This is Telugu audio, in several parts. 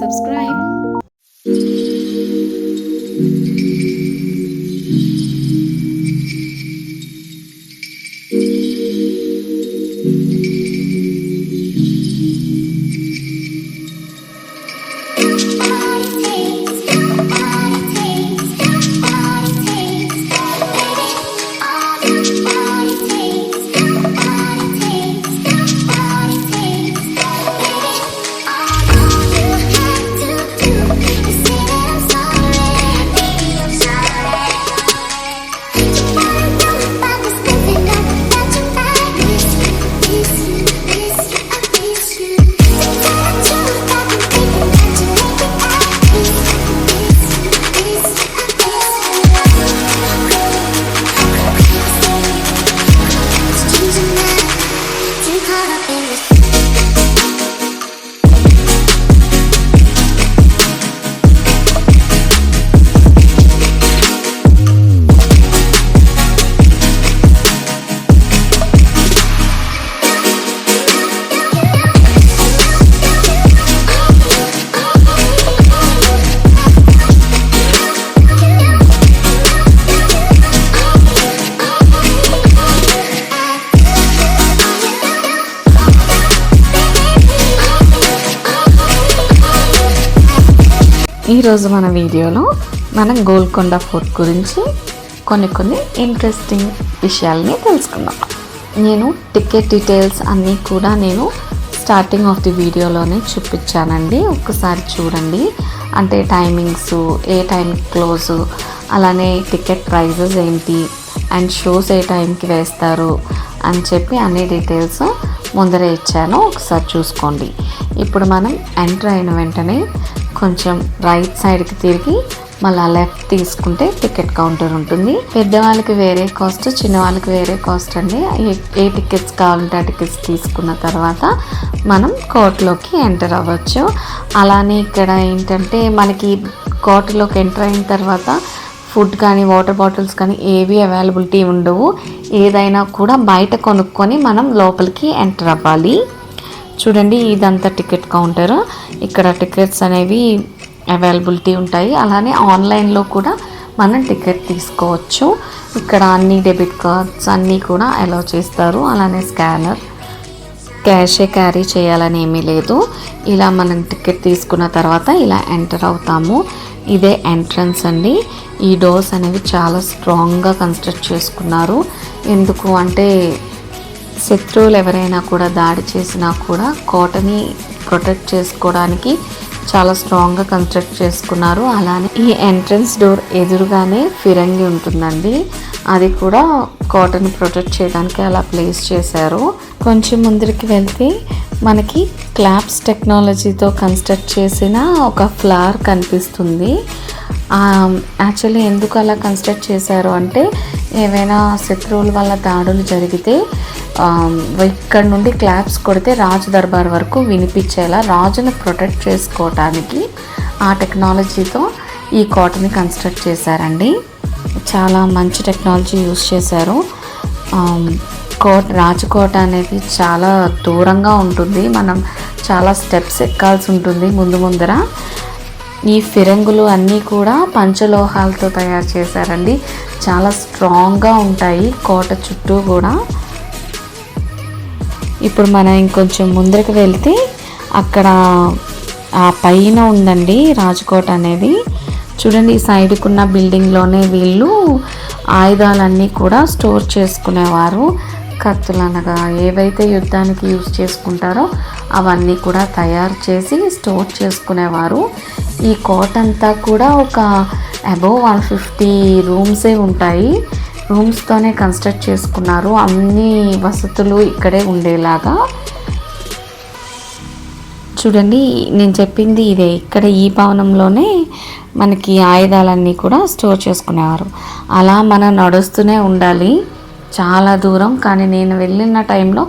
subscribe. ఈరోజు మన వీడియోలో మనం గోల్కొండ ఫోర్ట్ గురించి కొన్ని ఇంట్రెస్టింగ్ విషయాలని తెలుసుకుందాం. నేను టికెట్ డీటెయిల్స్ అన్నీ కూడా నేను స్టార్టింగ్ ఆఫ్ ది వీడియోలోనే చూపించానండి. ఒక్కసారి చూడండి. అంటే టైమింగ్స్, ఏ టైం క్లోజ్, అలానే టికెట్ ప్రైజెస్ ఏంటి, అండ్ షోస్ ఏ టైంకి వేస్తారు అని చెప్పి అన్ని డీటెయిల్స్ ముందరే ఇచ్చాను. ఒకసారి చూసుకోండి. ఇప్పుడు మనం ఎంటర్ అయిన వెంటనే కొంచెం రైట్ సైడ్కి తిరిగి మళ్ళీ లెఫ్ట్ తీసుకుంటే టికెట్ కౌంటర్ ఉంటుంది. పెద్దవాళ్ళకి వేరే కాస్ట్, చిన్న వాళ్ళకి వేరే కాస్ట్ అండి. ఏ టికెట్స్ కావాలంటే ఆ టికెట్స్ తీసుకున్న తర్వాత మనం కోర్టులోకి ఎంటర్ అవ్వచ్చు. అలానే ఇక్కడ ఏంటంటే మనకి కోర్టులోకి ఎంటర్ అయిన తర్వాత ఫుడ్ కానీ వాటర్ బాటిల్స్ కానీ ఏవి అవైలబిలిటీ ఉండవు. ఏదైనా కూడా బయట కొనుక్కొని మనం లోపలికి ఎంటర్ అవ్వాలి. చూడండి, ఇదంతా టికెట్ కౌంటర్. ఇక్కడ టికెట్స్ అనేవి అవైలబిలిటీ ఉంటాయి. అలానే ఆన్లైన్లో కూడా మనం టికెట్ తీసుకోవచ్చు. ఇక్కడ అన్ని డెబిట్ కార్డ్స్ అన్నీ కూడా అలౌ చేస్తారు. అలానే స్కానర్, క్యాషే క్యారీ చేయాలని ఏమీ లేదు. ఇలా మనం టికెట్ తీసుకున్న తర్వాత ఇలా ఎంటర్ అవుతాము. ఇదే ఎంట్రన్స్ అండి. ఈ డోర్స్ అనేవి చాలా స్ట్రాంగ్గా కన్స్ట్రక్ట్ చేసుకున్నారు. ఎందుకు అంటే శత్రువులు ఎవరైనా కూడా దాడి చేసినా కూడా కోటని ప్రొటెక్ట్ చేసుకోవడానికి చాలా స్ట్రాంగ్గా కన్స్ట్రక్ట్ చేసుకున్నారు. అలానే ఈ ఎంట్రన్స్ డోర్ ఎదురుగానే ఫిరంగి ఉంటుందండి. అది కూడా కోటని ప్రొటెక్ట్ చేయడానికి అలా ప్లేస్ చేశారు. కొంచెం ముందరికి వెళ్తే మనకి క్లాప్స్ టెక్నాలజీతో కన్స్ట్రక్ట్ చేసిన ఒక ఫ్లవర్ కనిపిస్తుంది. యాక్చువల్లీ ఎందుకు అలా కన్స్ట్రక్ట్ చేశారు అంటే ఏవైనా శత్రువుల వల్ల దాడులు జరిగితే ఇక్కడ నుండి క్లాప్స్ కొడితే రాజు దర్బార్ వరకు వినిపించేలా రాజును ప్రొటెక్ట్ చేసుకోవటానికి ఆ టెక్నాలజీతో ఈ కోటని కన్స్ట్రక్ట్ చేశారండి. చాలా మంచి టెక్నాలజీ యూస్ చేశారు. రాజకోట అనేది చాలా దూరంగా ఉంటుంది. మనం చాలా స్టెప్స్ ఎక్కాల్సి ఉంటుంది ముందర. ఈ ఫిరంగులు అన్నీ కూడా పంచలోహాలతో తయారు చేశారండి. చాలా స్ట్రాంగ్గా ఉంటాయి కోట చుట్టూ కూడా. ఇప్పుడు మనం ఇంకొంచెం ముందరికి వెళ్తే అక్కడ ఆ పైన ఉందండి రాజకోట అనేది. చూడండి, ఈ సైడ్కున్న బిల్డింగ్లోనే వీళ్ళు ఆయుధాలన్నీ కూడా స్టోర్ చేసుకునేవారు. కత్తులు అనగా ఏవైతే యుద్ధానికి యూజ్ చేసుకుంటారో అవన్నీ కూడా తయారు చేసి స్టోర్ చేసుకునేవారు. ఈ కోట అంతా కూడా ఒక అబౌవ్ 150 రూమ్సే ఉంటాయి. రూమ్స్తోనే కన్స్ట్రక్ట్ చేసుకున్నారు. అన్ని వసతులు ఇక్కడే ఉండేలాగా. చూడండి, నేను చెప్పింది ఇదే. ఇక్కడ ఈ భవనంలోనే మనకి ఆయుధాలన్నీ కూడా స్టోర్ చేసుకునేవారు. అలా మనం నడుస్తూనే ఉండాలి చాలా దూరం. కానీ నేను వెళ్ళిన టైంలో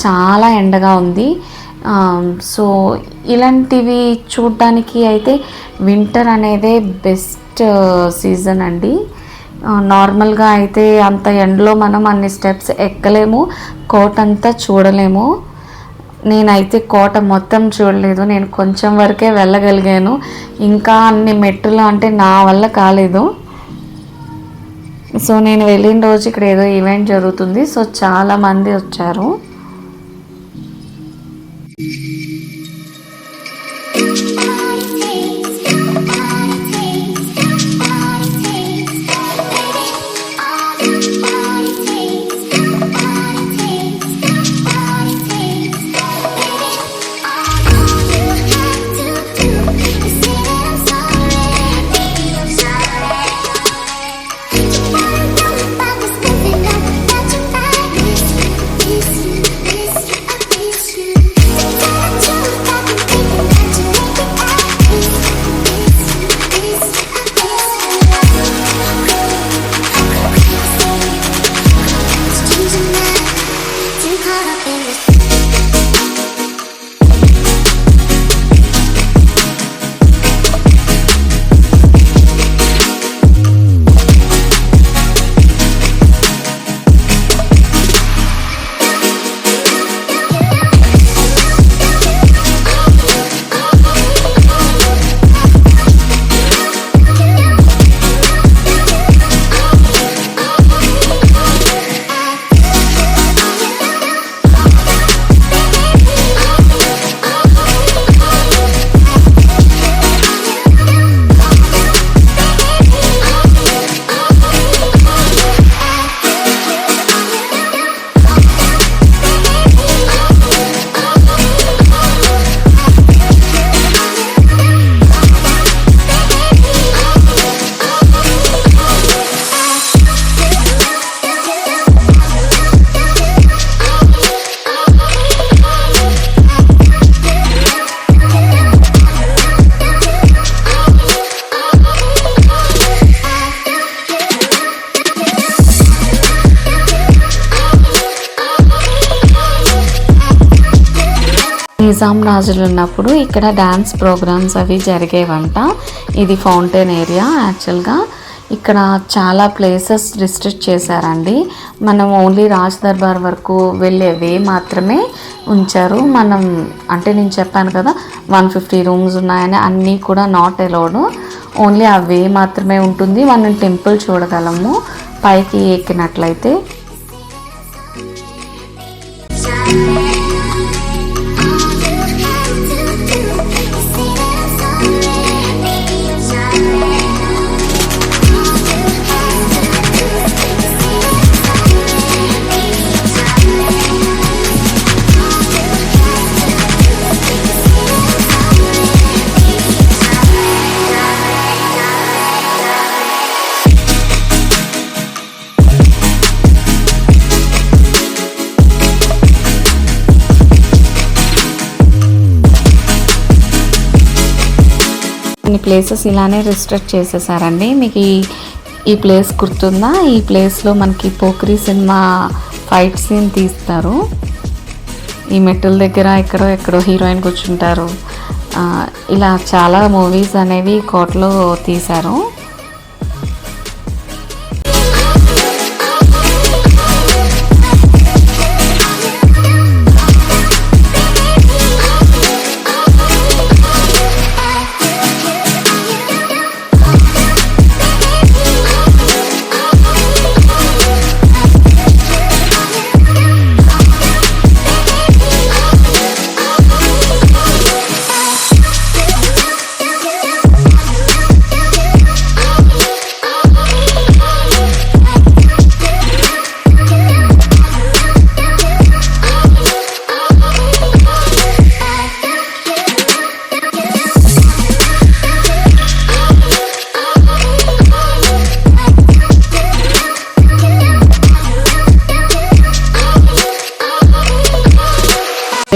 చాలా ఎండగా ఉంది. సో ఇలాంటివి చూడడానికి అయితే వింటర్ అనేదే బెస్ట్ సీజన్ అండి. నార్మల్గా అయితే అంత ఎండలో మనం అన్ని స్టెప్స్ ఎక్కలేము, కోట అంతా చూడలేము. నేనైతే కోట మొత్తం చూడలేదు, నేను కొంచెం వరకే వెళ్ళగలిగాను. ఇంకా అన్ని మెట్లు అంటే నా వల్ల కాలేదు. సో నేను వెళ్ళిన రోజు ఇక్కడ ఏదో ఈవెంట్ జరుగుతుంది, సో చాలామంది వచ్చారు. నిజాం రాజులు ఉన్నప్పుడు ఇక్కడ డ్యాన్స్ ప్రోగ్రామ్స్ అవి జరిగేవంట. ఇది ఫౌంటైన్ ఏరియా. యాక్చువల్గా ఇక్కడ చాలా ప్లేసెస్ రిస్ట్రిక్ట్ చేశారండి. మనం ఓన్లీ రాజ్ దర్బార్ వరకు వెళ్ళే వే మాత్రమే ఉంచారు. మనం అంటే నేను చెప్పాను కదా 150 రూమ్స్ ఉన్నాయని, అన్నీ కూడా నాట్ అలౌడ్. ఓన్లీ ఆ వే మాత్రమే ఉంటుంది. మనం టెంపుల్ చూడగలము పైకి ఎక్కినట్లయితే. కొన్ని ప్లేసెస్ ఇలానే రిస్ట్రిక్ట్ చేసేసారండి. మీకు ఈ ప్లేస్ గుర్తుందా? ఈ ప్లేస్లో మనకి పోక్రీ సినిమా ఫైట్ సీన్ తీస్తారు. ఈ మెట్టుల దగ్గర ఎక్కడో హీరోయిన్ కూర్చుంటారు. ఇలా చాలా మూవీస్ అనేవి కోటలో తీశారు.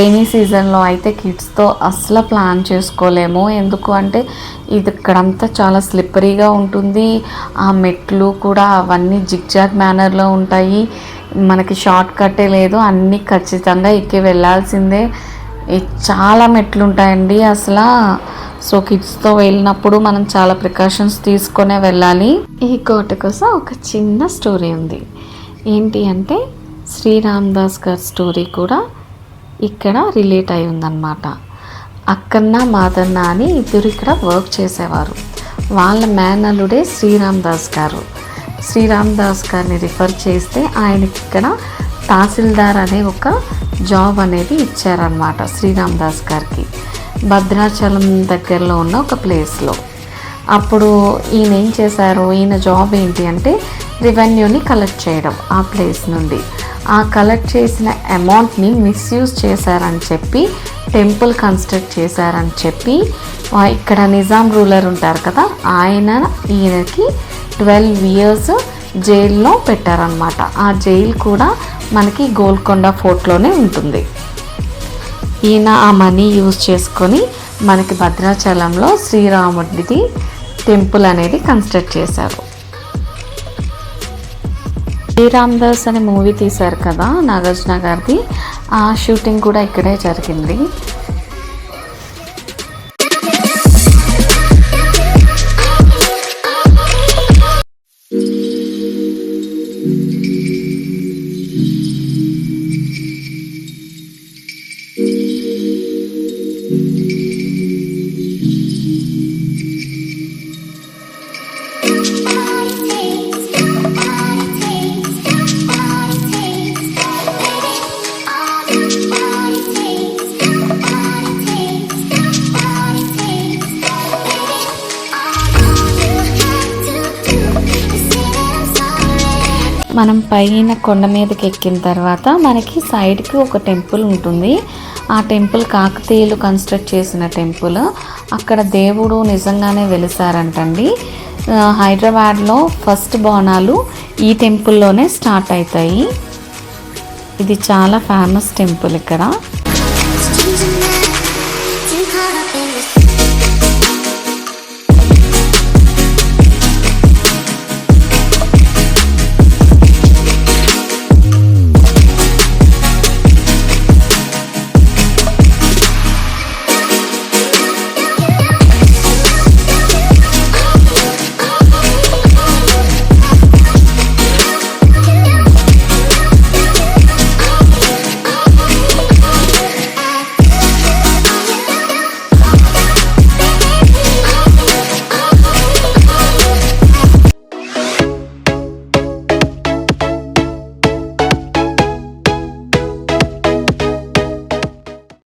రైనీ సీజన్లో అయితే కిడ్స్తో అస్సలు ప్లాన్ చేసుకోలేము. ఎందుకు అంటే ఇది ఇక్కడంతా చాలా స్లిప్పరీగా ఉంటుంది. ఆ మెట్లు కూడా అవన్నీ జిగ్జాగ్ మేనర్లో ఉంటాయి. మనకి షార్ట్ కట్టే లేదు, అన్నీ ఖచ్చితంగా ఎక్కి వెళ్ళాల్సిందే. చాలా మెట్లు ఉంటాయండి అసలు. సో కిడ్స్తో వెళ్ళినప్పుడు మనం చాలా ప్రికాషన్స్ తీసుకొనే వెళ్ళాలి. ఈ కోట కోసం ఒక చిన్న స్టోరీ ఉంది. ఏంటి అంటే శ్రీరామ్ దాస్ గారి స్టోరీ కూడా ఇక్కడ రిలేట్ అయి ఉందన్నమాట. అక్కన్న మాదన్న అని ఇద్దరు ఇక్కడ వర్క్ చేసేవారు. వాళ్ళ మేనల్లుడే శ్రీరామ్ దాస్ గారు. శ్రీరామ్ దాస్ గారిని రిఫర్ చేస్తే ఆయనకి ఇక్కడ తహసీల్దార్ అనే ఒక జాబ్ అనేది ఇచ్చారనమాట శ్రీరామ్ దాస్ గారికి, భద్రాచలం దగ్గరలో ఉన్న ఒక ప్లేస్లో. అప్పుడు ఈయన ఏం చేశారు, ఈయన జాబ్ ఏంటి అంటే రెవెన్యూని కలెక్ట్ చేయడం ఆ ప్లేస్ నుండి. ఆ కలెక్ట్ చేసిన అమౌంట్ని మిస్యూజ్ చేశారని చెప్పి టెంపుల్ కన్స్ట్రక్ట్ చేశారని చెప్పి ఇక్కడ నిజాం రూలర్ ఉంటారు కదా, ఈయనకి 12 years జైల్లో పెట్టారనమాట. ఆ జైలు కూడా మనకి గోల్కొండ ఫోర్ట్లోనే ఉంటుంది. ఈయన ఆ మనీ యూజ్ చేసుకొని మనకి భద్రాచలంలో శ్రీరాముడిది టెంపుల్ అనేది కన్స్ట్రక్ట్ చేశారు. శ్రీరామ్ దాస్ అనే మూవీ తీశారు కదా నాగార్జున గారిది, ఆ షూటింగ్ కూడా ఇక్కడే జరిగింది. మనం పైన కొండ మీదకి ఎక్కిన తర్వాత మనకి సైడ్కి ఒక టెంపుల్ ఉంటుంది. ఆ టెంపుల్ కాకతీయులు కన్స్ట్రక్ట్ చేసిన టెంపుల్. అక్కడ దేవుడు నిజంగానే వెలిసారంటండి. హైదరాబాద్లో ఫస్ట్ బోనాలు ఈ టెంపుల్లోనే స్టార్ట్ అవుతాయి. ఇది చాలా ఫేమస్ టెంపుల్ ఇక్కడ.